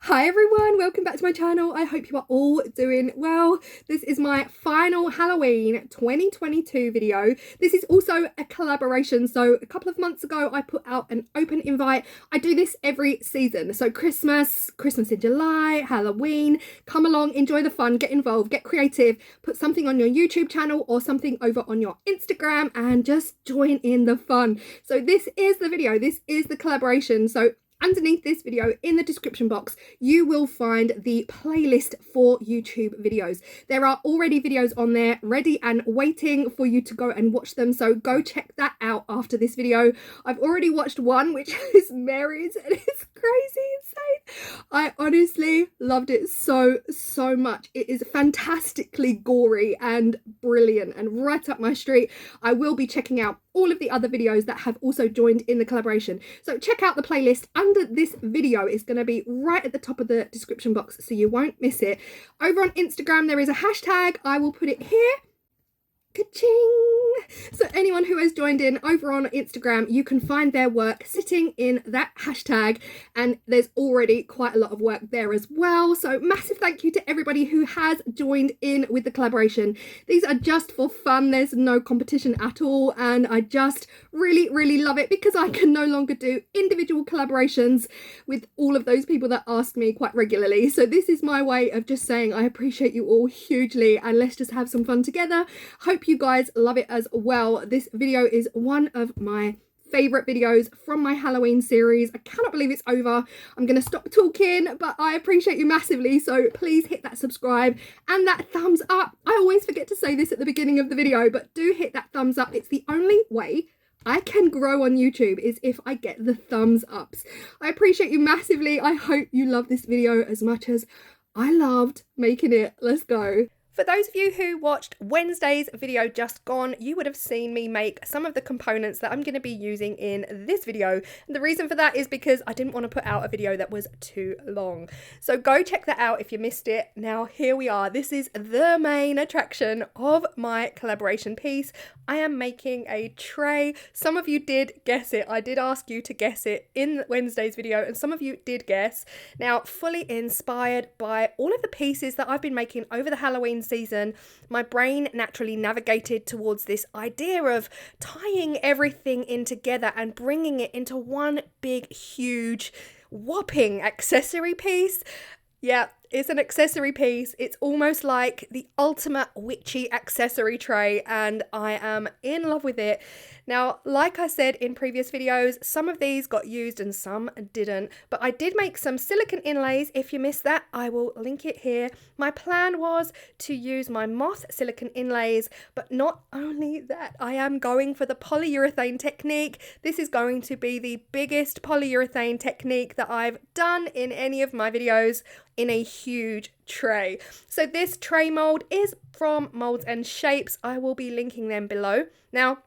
Hi everyone, welcome back to my channel. I hope you are all doing well. This is my final Halloween 2022 video. This is also a collaboration. So a couple of months ago, I put out an open invite. I do this every season. So Christmas in July, Halloween, come along, enjoy the fun, get involved, get creative, put something on your YouTube channel or something over on your Instagram and just join in the fun. So this is the video, this is the collaboration. So underneath this video in the description box you will find the playlist for YouTube videos. There are already videos on there ready and waiting for you to go and watch them, so go check that out after this video. I've already watched one, which is Mary's, and it's crazy insane. I honestly loved it so much. It is fantastically gory and brilliant and right up my street. I will be checking out all of the other videos that have also joined in the collaboration, so check out the playlist under this video. It's going to be right at the top of the description box so you won't miss it. Over on Instagram there is a hashtag, I will put it here. Ka-ching! So anyone who has joined in over on Instagram, you can find their work sitting in that hashtag, and there's already quite a lot of work there as well. So massive thank you to everybody who has joined in with the collaboration. These are just for fun, there's no competition at all, and I just really love it because I can no longer do individual collaborations with all of those people that ask me quite regularly. So this is my way of just saying I appreciate you all hugely, and let's just have some fun together. Hope you guys love it as well. This video is one of my favorite videos from my Halloween series. I cannot believe it's over. I'm gonna stop talking, but I appreciate you massively, so please hit that subscribe and that thumbs up. I always forget to say this at the beginning of the video, but do hit that thumbs up. It's the only way I can grow on YouTube is if I get the thumbs ups. I appreciate you massively. I hope you love this video as much as I loved making it. Let's go. For those of you who watched Wednesday's video just gone, you would have seen me make some of the components that I'm going to be using in this video. And the reason for that is because I didn't want to put out a video that was too long. So go check that out if you missed it. Now here we are. This is the main attraction of my collaboration piece. I am making a tray. Some of you did guess it. I did ask you to guess it in Wednesday's video, and some of you did guess. Now, fully inspired by all of the pieces that I've been making over the Halloween season, my brain naturally navigated towards this idea of tying everything in together and bringing it into one big, huge, whopping accessory piece. Yeah, it's an accessory piece. It's almost like the ultimate witchy accessory tray, and I am in love with it. Now, like I said in previous videos, some of these got used and some didn't, but I did make some silicone inlays. If you missed that, I will link it here. My plan was to use my Moth silicone inlays, but not only that, I am going for the polyurethane technique. This is going to be the biggest polyurethane technique that I've done in any of my videos in a huge tray. So this tray mold is from Molds and Shapes. I will be linking them below. Now,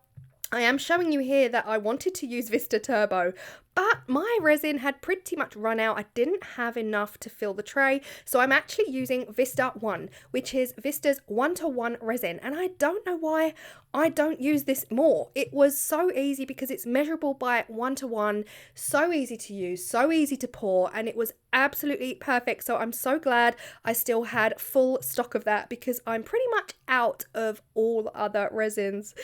I am showing you here that I wanted to use Vista Turbo, but my resin had pretty much run out. I didn't have enough to fill the tray, so I'm actually using Vista 1, which is Vista's 1-to-1 resin, and I don't know why I don't use this more. It was so easy because it's measurable by 1-to-1, so easy to use, so easy to pour, and it was absolutely perfect. So I'm so glad I still had full stock of that because I'm pretty much out of all other resins.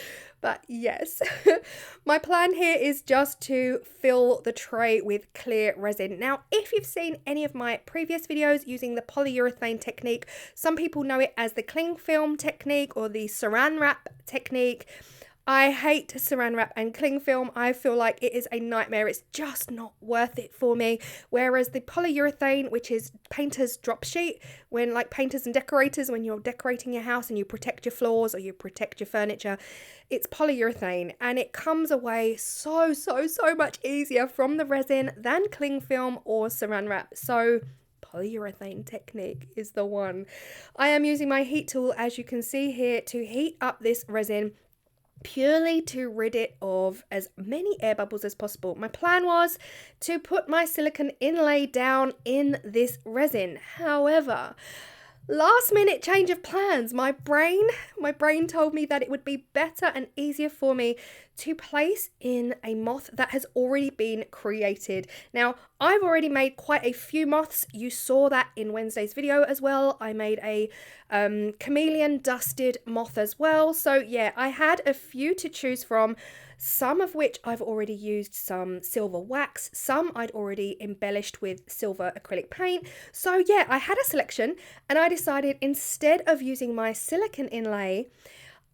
But yes, my plan here is just to fill the tray with clear resin. Now, if you've seen any of my previous videos using the polyurethane technique, some people know it as the cling film technique or the saran wrap technique. I hate saran wrap and cling film. I feel like it is a nightmare. It's just not worth it for me. Whereas the polyurethane, which is painter's drop sheet, when like painters and decorators, when you're decorating your house and you protect your floors or you protect your furniture, it's polyurethane and it comes away so much easier from the resin than cling film or saran wrap. So polyurethane technique is the one. I am using my heat tool, as you can see here, to heat up this resin purely to rid it of as many air bubbles as possible. My plan was to put my silicone inlay down in this resin. However, last minute change of plans. My brain told me that it would be better and easier for me to place in a moth that has already been created. Now, I've already made quite a few moths. You saw that in Wednesday's video as well. I made a chameleon dusted moth as well. So yeah, I had a few to choose from, some of which I've already used some silver wax, some I'd already embellished with silver acrylic paint. So yeah, I had a selection and I decided instead of using my silicone inlay,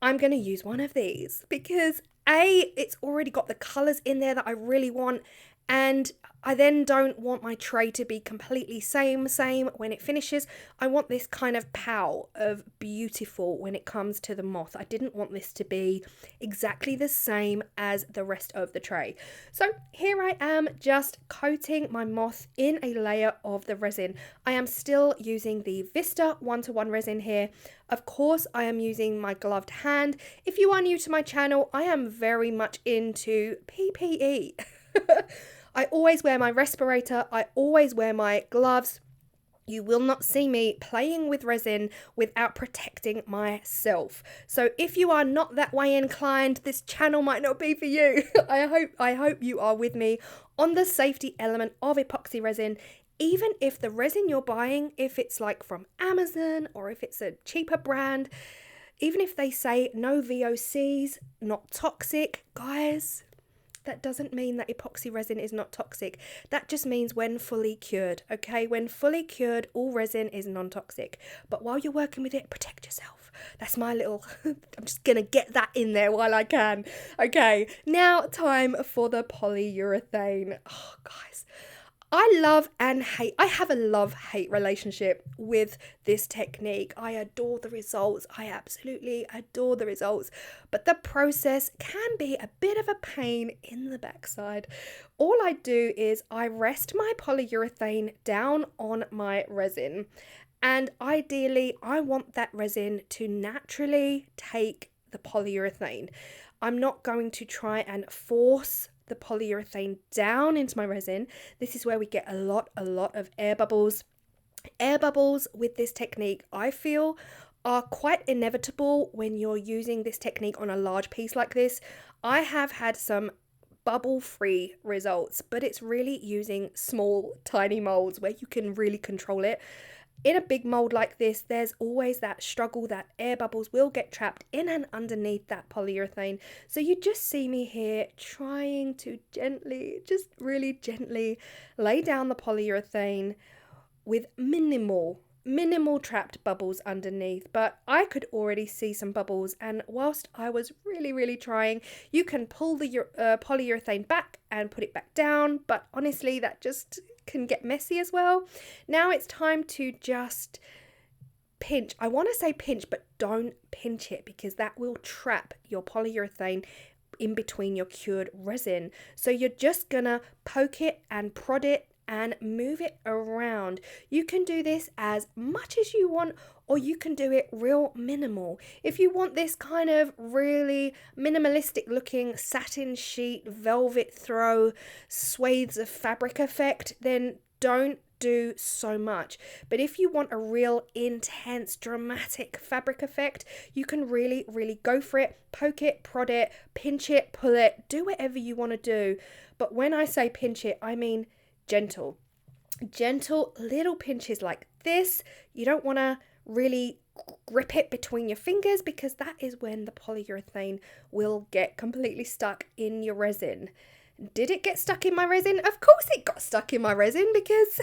I'm going to use one of these because it's already got the colours in there that I really want, and I then don't want my tray to be completely same when it finishes. I want this kind of pow of beautiful when it comes to the moth. I didn't want this to be exactly the same as the rest of the tray. So here I am just coating my moth in a layer of the resin. I am still using the Vista 1:1 resin here. Of course, I am using my gloved hand. If you are new to my channel, I am very much into PPE. I always wear my respirator, I always wear my gloves. You will not see me playing with resin without protecting myself. So if you are not that way inclined, this channel might not be for you. I hope you are with me on the safety element of epoxy resin. Even if the resin you're buying, if it's like from Amazon or if it's a cheaper brand, even if they say no VOCs, not toxic, guys, that doesn't mean that epoxy resin is not toxic. That just means when fully cured, okay? When fully cured, all resin is non-toxic. But while you're working with it, protect yourself. That's my little, I'm just gonna get that in there while I can. Okay, now time for the polyurethane. Oh, guys. I love and hate, I have a love-hate relationship with this technique. I adore the results. I absolutely adore the results. But the process can be a bit of a pain in the backside. All I do is I rest my polyurethane down on my resin. And ideally, I want that resin to naturally take the polyurethane. I'm not going to try and force the polyurethane down into my resin. This is where we get a lot of air bubbles. Air bubbles with this technique, I feel, are quite inevitable when you're using this technique on a large piece like this. I have had some bubble-free results, but it's really using small, tiny molds where you can really control it. In a big mold like this, there's always that struggle that air bubbles will get trapped in and underneath that polyurethane. So you just see me here trying to gently, just really gently lay down the polyurethane with minimal trapped bubbles underneath, but I could already see some bubbles, and whilst I was really trying, you can pull the polyurethane back and put it back down, but honestly that just can get messy as well. Now it's time to just pinch. I want to say pinch, but don't pinch it because that will trap your polyurethane in between your cured resin. So you're just gonna poke it and prod it and move it around. You can do this as much as you want, or you can do it real minimal. If you want this kind of really minimalistic looking satin sheet, velvet throw, swathes of fabric effect, then don't do so much. But if you want a real intense dramatic fabric effect, you can really go for it. Poke it, prod it, pinch it, pull it, do whatever you want to do. But when I say pinch it, I mean gentle little pinches like this. You don't want to really grip it between your fingers because that is when the polyurethane will get completely stuck in your resin. Did it get stuck in my resin? Of course it got stuck in my resin because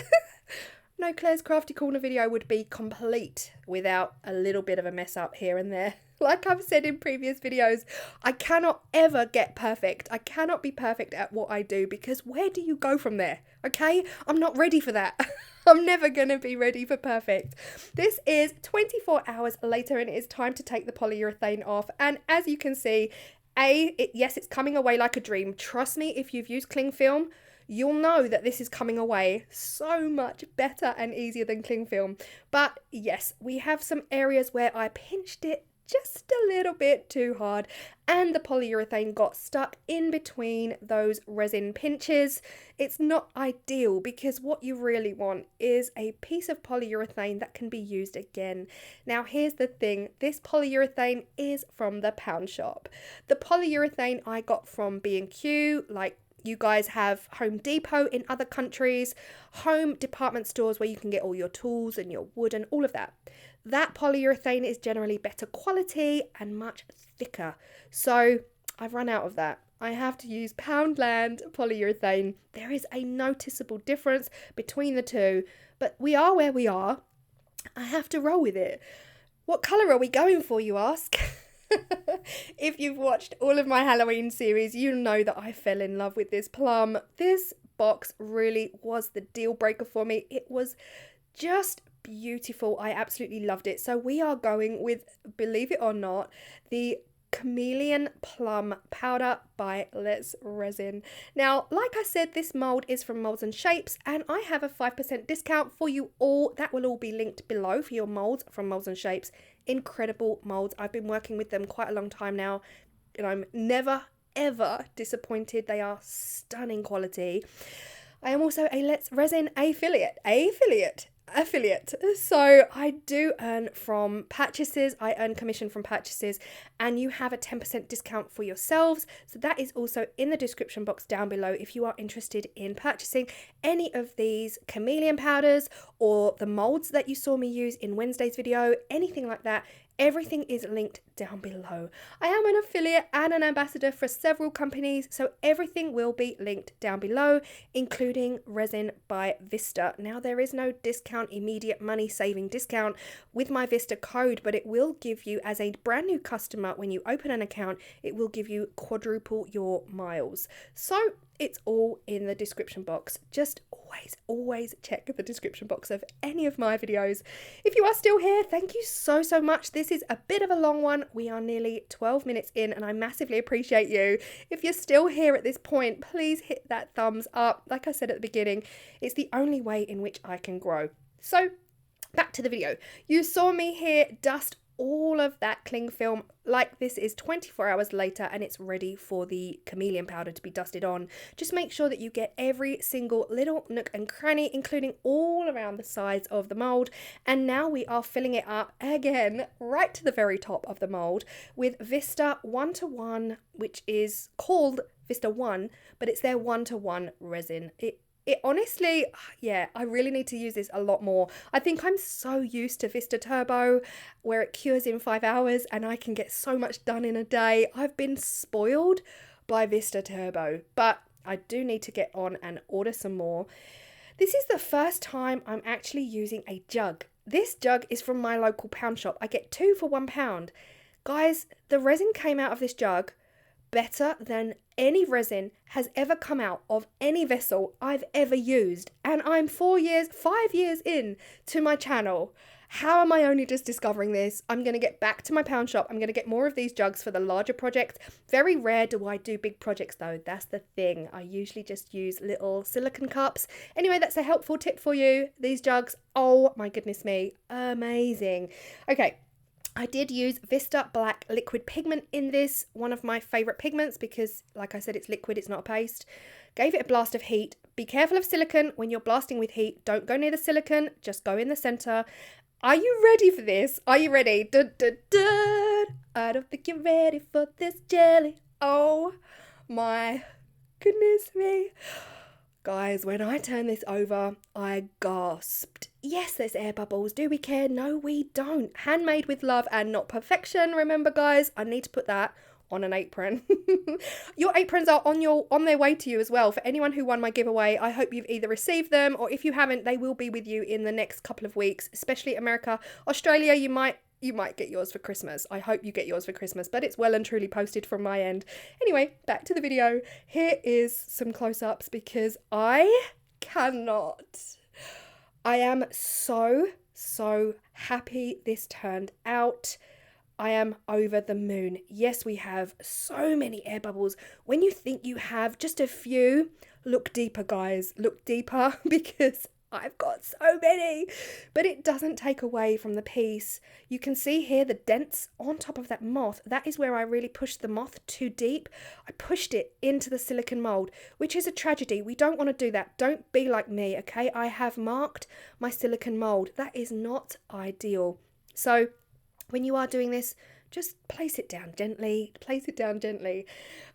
no Claire's Crafty Corner video would be complete without a little bit of a mess up here and there. Like I've said in previous videos, I cannot ever get perfect. I cannot be perfect at what I do because where do you go from there? Okay, I'm not ready for that. I'm never going to be ready for perfect. This is 24 hours later and it is time to take the polyurethane off. And as you can see, yes, it's coming away like a dream. Trust me, if you've used cling film, you'll know that this is coming away so much better and easier than cling film. But yes, we have some areas where I pinched it just a little bit too hard and the polyurethane got stuck in between those resin pinches. It's not ideal because what you really want is a piece of polyurethane that can be used again. Now here's the thing, this polyurethane is from the pound shop. The polyurethane I got from B&Q, like you guys have Home Depot in other countries, home department stores where you can get all your tools and your wood and all of that. That polyurethane is generally better quality and much thicker. So I've run out of that. I have to use Poundland polyurethane. There is a noticeable difference between the two, but we are where we are. I have to roll with it. What colour are we going for, you ask? If you've watched all of my Halloween series, you know that I fell in love with this plum. This box really was the deal breaker for me. It was just beautiful. I absolutely loved it. So we are going with, believe it or not, the Chameleon Plum Powder by Let's Resin. Now, like I said, this mould is from Moulds and Shapes, and I have a 5% discount for you all. That will all be linked below for your moulds from Moulds and Shapes. Incredible moulds. I've been working with them quite a long time now, and I'm never, ever disappointed. They are stunning quality. I am also a Let's Resin affiliate. So I do earn from purchases. I earn commission from purchases, and you have a 10% discount for yourselves. So that is also in the description box down below if you are interested in purchasing any of these chameleon powders or the molds that you saw me use in Wednesday's video, anything like that. Everything is linked down below. I am an affiliate and an ambassador for several companies, so everything will be linked down below, including Resin by Vista. Now, there is no discount, immediate money saving discount with my Vista code, but it will give you, as a brand new customer, when you open an account, it will give you quadruple your miles. So it's all in the description box. Just always check the description box of any of my videos. If you are still here, thank you so much. This is a bit of a long one. We are nearly 12 minutes in, and I massively appreciate you. If you're still here at this point, please hit that thumbs up. Like I said at the beginning, it's the only way in which I can grow. So back to the video. You saw me here dust all of that cling film. Like, this is 24 hours later and it's ready for the chameleon powder to be dusted on. Just make sure that you get every single little nook and cranny, including all around the sides of the mold. And now we are filling it up again right to the very top of the mold with Vista 1:1, which is called Vista 1, but it's their 1:1 resin. It honestly, yeah, I really need to use this a lot more. I think I'm so used to Vista Turbo, where it cures in 5 hours and I can get so much done in a day. I've been spoiled by Vista Turbo, but I do need to get on and order some more. This is the first time I'm actually using a jug. This jug is from my local pound shop. I get 2 for £1. Guys, the resin came out of this jug better than any resin has ever come out of any vessel I've ever used, and I'm 5 years in to my channel. How am I only just discovering this? I'm going to get back to my pound shop. I'm going to get more of these jugs for the larger projects. Very rare do I do big projects though. That's the thing. I usually just use little silicone cups. Anyway, that's a helpful tip for you. These jugs, oh my goodness me, amazing. Okay. I did use Vista Black Liquid Pigment in this, one of my favourite pigments because, like I said, it's liquid, it's not a paste. Gave it a blast of heat. Be careful of silicone when you're blasting with heat. Don't go near the silicone, just go in the centre. Are you ready for this? Are you ready? Dun, dun, dun. I don't think you're ready for this jelly. Oh my goodness me. Guys, when I turned this over, I gasped. Yes, there's air bubbles. Do we care? No, we don't. Handmade with love and not perfection. Remember, guys, I need to put that on an apron. Your aprons are on their way to you as well. For anyone who won my giveaway, I hope you've either received them, or if you haven't, they will be with you in the next couple of weeks, especially America. Australia, you might get yours for Christmas. I hope you get yours for Christmas, but it's well and truly posted from my end. Anyway, back to the video. Here is some close-ups because I cannot. I am so happy this turned out. I am over the moon. Yes, we have so many air bubbles. When you think you have just a few, look deeper, guys. Look deeper because I've got so many, but it doesn't take away from the piece. You can see here the dents on top of that moth. That is where I really pushed the moth too deep. I pushed it into the silicone mold, which is a tragedy. We don't want to do that. Don't be like me, okay? I have marked my silicone mold. That is not ideal. So when you are doing this, just place it down gently, place it down gently.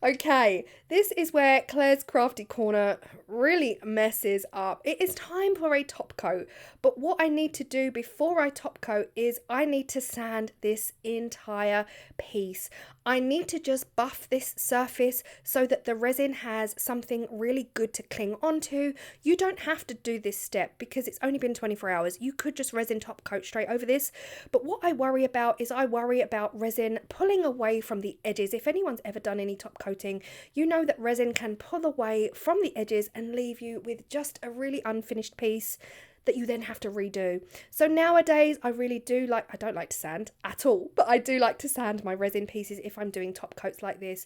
Okay, this is where Claire's Crafty Corner really messes up. It is time for a top coat, but what I need to do before I top coat is I need to sand this entire piece. I need to just buff this surface so that the resin has something really good to cling onto. You don't have to do this step because it's only been 24 hours. You could just resin top coat straight over this. But what I worry about is I worry about resin pulling away from the edges. If anyone's ever done any top coating, you know that resin can pull away from the edges and leave you with just a really unfinished piece that you then have to redo. So nowadays I don't like to sand at all, but I do like to sand my resin pieces if I'm doing top coats like this.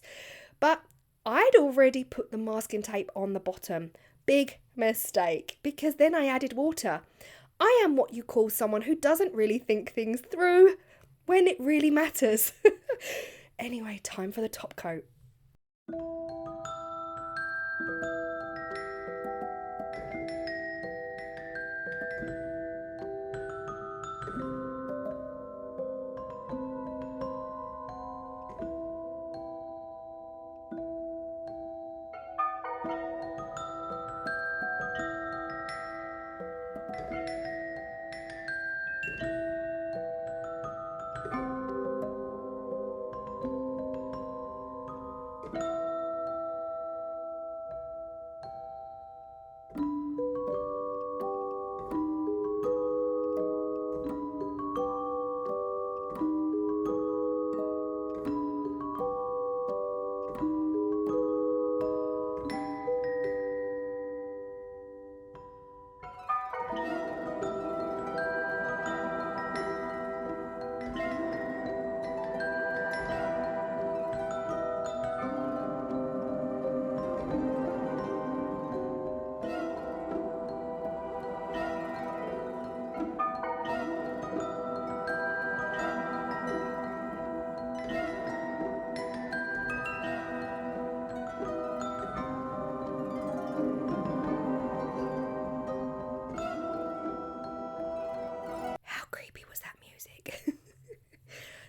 But I'd already put the masking tape on the bottom. Big mistake, because then I added water. I am what you call someone who doesn't really think things through when it really matters. Anyway, time for the top coat.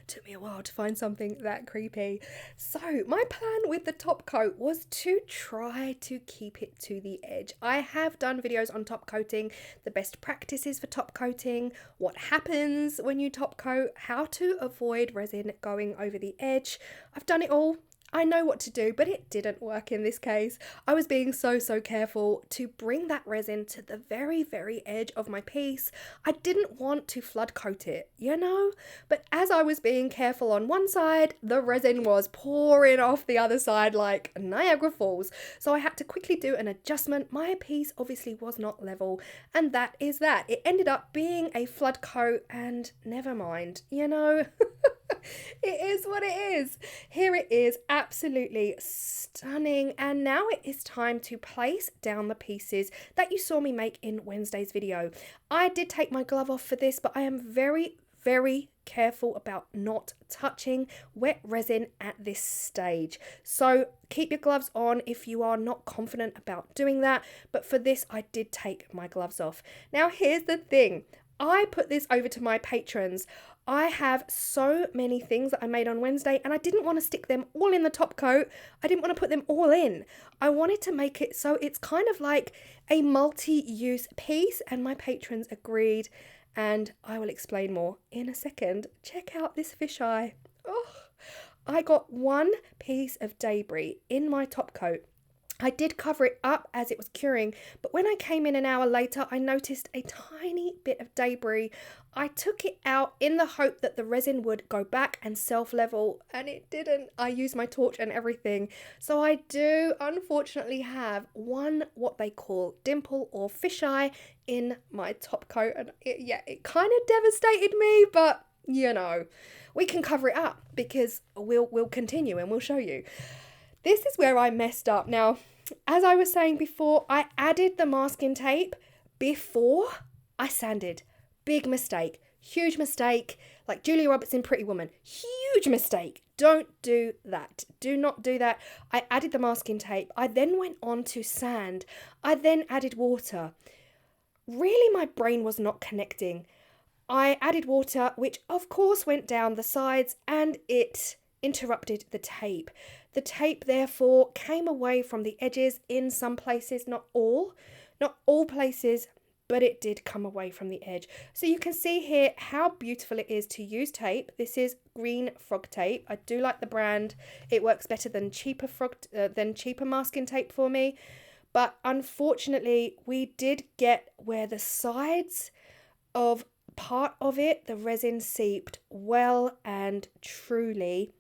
Took me a while to find something that creepy. So my plan with the top coat was to try to keep it to the edge. I have done videos on top coating, the best practices for top coating, what happens when you top coat, how to avoid resin going over the edge. I've done it all. I know what to do, but it didn't work in this case. I was being so careful to bring that resin to the very edge of my piece. I didn't want to flood coat it, you know? But as I was being careful on one side, the resin was pouring off the other side like Niagara Falls. So I had to quickly do an adjustment. My piece obviously was not level, and that is that. It ended up being a flood coat, and never mind, you know? It is what it is. Here it is, absolutely stunning. And now it is time to place down the pieces that you saw me make in Wednesday's video. I did take my glove off for this, but I am very careful about not touching wet resin at this stage. So keep your gloves on if you are not confident about doing that. But for this, I did take my gloves off. Now, here's the thing. I put this over to my patrons. I have so many things that I made on Wednesday, and I didn't want to stick them all in the top coat. I didn't want to put them all in. I wanted to make it so it's kind of like a multi-use piece, and my patrons agreed, and I will explain more in a second. Check out this fisheye. Oh, I got one piece of debris in my top coat. I did cover it up as it was curing, but when I came in an hour later, I noticed a tiny bit of debris. I took it out in the hope that the resin would go back and self-level, and it didn't. I used my torch and everything. So I do unfortunately have one what they call dimple or fisheye in my top coat, and it kind of devastated me, but you know, we can cover it up because we'll continue and we'll show you. This is where I messed up. Now, as I was saying before, I added the masking tape before I sanded. Big mistake. Huge mistake. Like Julia Roberts in Pretty Woman. Huge mistake. Don't do that. Do not do that. I added the masking tape. I then went on to sand. I then added water. Really, my brain was not connecting. I added water, which of course went down the sides, and it interrupted the tape. The tape therefore came away from the edges in some places, not all places, but it did come away from the edge. So you can see here how beautiful it is to use tape. This is Green Frog tape. I do like the brand. It works better than cheaper masking tape for me. But unfortunately, we did get where the sides of part of it, the resin seeped well and truly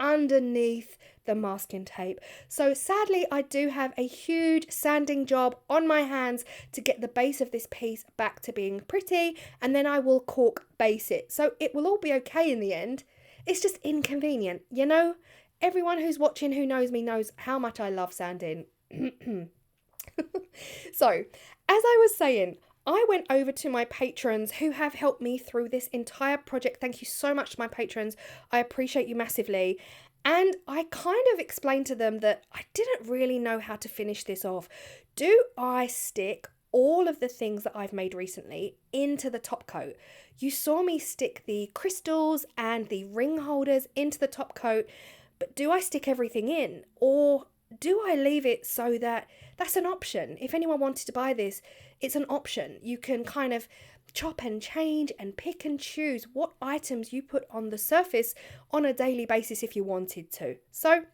underneath the masking tape. So sadly, I do have a huge sanding job on my hands to get the base of this piece back to being pretty, and then I will cork base it. So it will all be okay in the end. It's just inconvenient, you know? Everyone who's watching who knows me knows how much I love sanding. So, as I was saying, I went over to my patrons who have helped me through this entire project. Thank you so much to my patrons. I appreciate you massively. And I kind of explained to them that I didn't really know how to finish this off. Do I stick all of the things that I've made recently into the top coat? You saw me stick the crystals and the ring holders into the top coat, but do I stick everything in? Or do I leave it so that that's an option? If anyone wanted to buy this, it's an option. You can kind of chop and change and pick and choose what items you put on the surface on a daily basis if you wanted to. So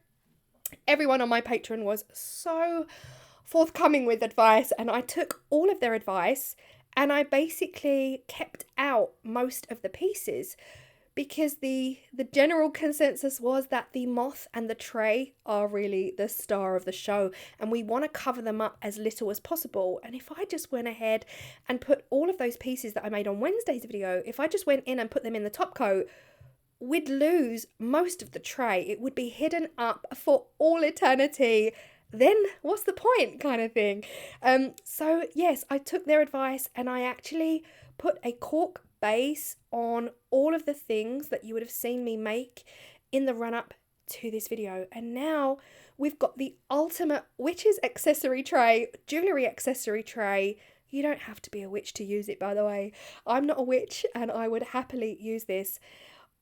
everyone on my Patreon was so forthcoming with advice, and I took all of their advice and I basically kept out most of the pieces, because the general consensus was that the moth and the tray are really the star of the show, and we want to cover them up as little as possible. And if I just went ahead and put all of those pieces that I made on Wednesday's video, if I just went in and put them in the top coat, we'd lose most of the tray. It would be hidden up for all eternity. Then what's the point, kind of thing. So yes, I took their advice and I actually put a cork base on all of the things that you would have seen me make in the run-up to this video. And now we've got the ultimate witch's accessory tray, jewellery accessory tray. You don't have to be a witch to use it, by the way. I'm not a witch and I would happily use this,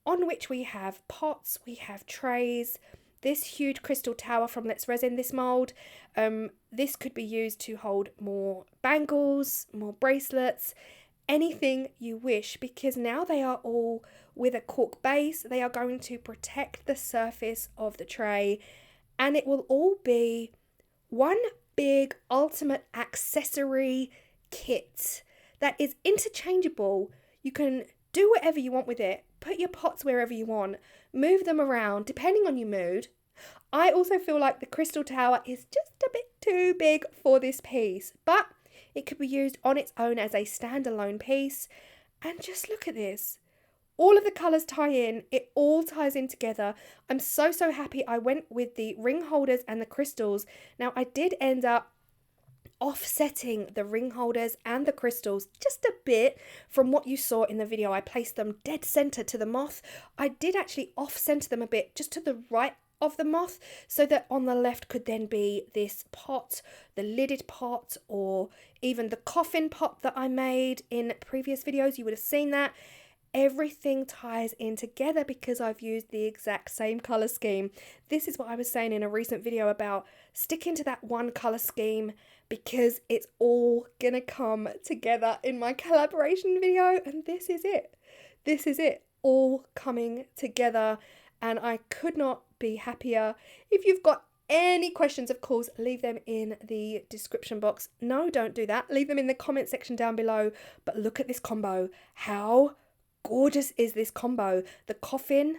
on which we have pots, we have trays, this huge crystal tower from Let's Resin this mould. This could be used to hold more bangles, more bracelets, anything you wish, because now they are all with a cork base. They are going to protect the surface of the tray, and it will all be one big ultimate accessory kit that is interchangeable. You can do whatever you want with it. Put your pots wherever you want, move them around depending on your mood. I also feel like the crystal tower is just a bit too big for this piece, but it could be used on its own as a standalone piece. And just look at this. All of the colours tie in. It all ties in together. I'm so happy I went with the ring holders and the crystals. Now, I did end up offsetting the ring holders and the crystals just a bit from what you saw in the video. I placed them dead center to the moth. I did actually off-center them a bit just to the right of the moth, so that on the left could then be this pot, the lidded pot, or even the coffin pot that I made in previous videos. You would have seen that. Everything ties in together because I've used the exact same colour scheme. This is what I was saying in a recent video about sticking to that one colour scheme, because it's all gonna come together in my collaboration video, and this is it. This is it, all coming together, and I could not be happier. If you've got any questions, of course, leave them in the description box. No, don't do that. Leave them in the comment section down below. But look at this combo. How gorgeous is this combo? The coffin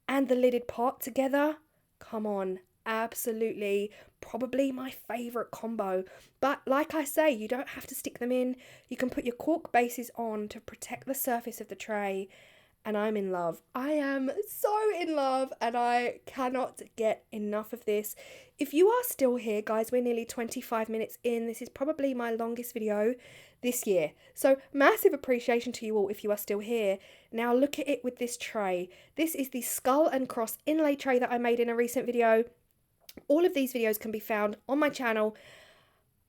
and the lidded pot together. Come on. Absolutely, probably my favourite combo. But like I say, you don't have to stick them in. You can put your cork bases on to protect the surface of the tray. And I'm in love. I am so in love, and I cannot get enough of this. If you are still here, guys, we're nearly 25 minutes in. This is probably my longest video this year. So massive appreciation to you all if you are still here. Now look at it with this tray. This is the skull and cross inlay tray that I made in a recent video. All of these videos can be found on my channel.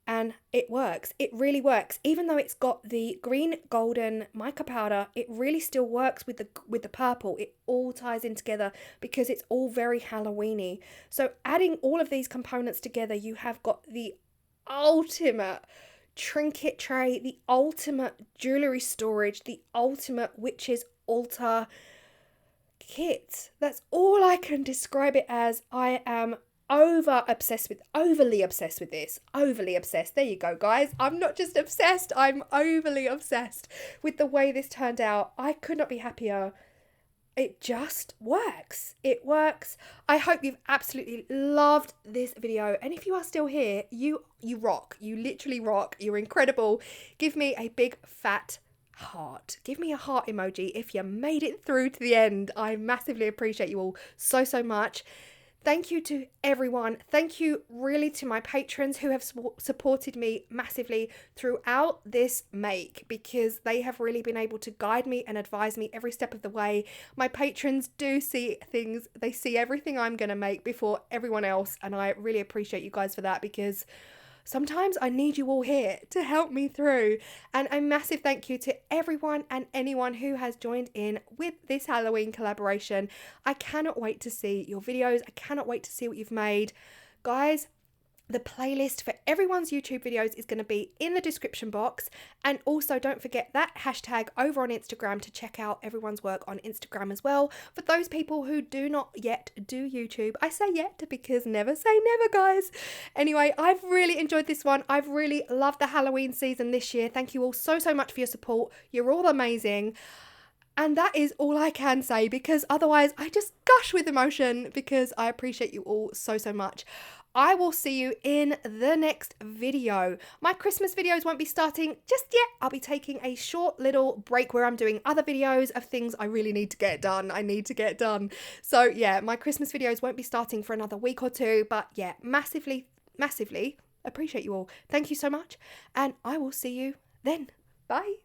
and it works. It really works. Even though it's got the green golden mica powder, it really still works with the purple. It all ties in together because it's all very Halloweeny. So adding all of these components together, you have got the ultimate trinket tray, the ultimate jewelry storage, the ultimate witch's altar kit. That's all I can describe it as. I am overly obsessed with this. Overly obsessed. There you go, guys. I'm not just obsessed, I'm overly obsessed with the way this turned out. I could not be happier. It just works. It works. I hope you've absolutely loved this video. And if you are still here, you rock. You literally rock. You're incredible. Give me a big fat heart. Give me a heart emoji if you made it through to the end. I massively appreciate you all so much. Thank you to everyone. Thank you really to my patrons who have supported me massively throughout this make, because they have really been able to guide me and advise me every step of the way. My patrons do see things. They see everything I'm going to make before everyone else. And I really appreciate you guys for that, because sometimes I need you all here to help me through. And a massive thank you to everyone and anyone who has joined in with this Halloween collaboration. I cannot wait to see your videos. I cannot wait to see what you've made. Guys, the playlist for everyone's YouTube videos is going to be in the description box. And also don't forget that hashtag over on Instagram to check out everyone's work on Instagram as well. For those people who do not yet do YouTube, I say yet because never say never, guys. Anyway, I've really enjoyed this one. I've really loved the Halloween season this year. Thank you all so much for your support. You're all amazing. And that is all I can say, because otherwise I just gush with emotion, because I appreciate you all so much. I will see you in the next video. My Christmas videos won't be starting just yet. I'll be taking a short little break where I'm doing other videos of things I really need to get done. So yeah, my Christmas videos won't be starting for another week or two. But yeah, massively appreciate you all. Thank you so much. And I will see you then. Bye.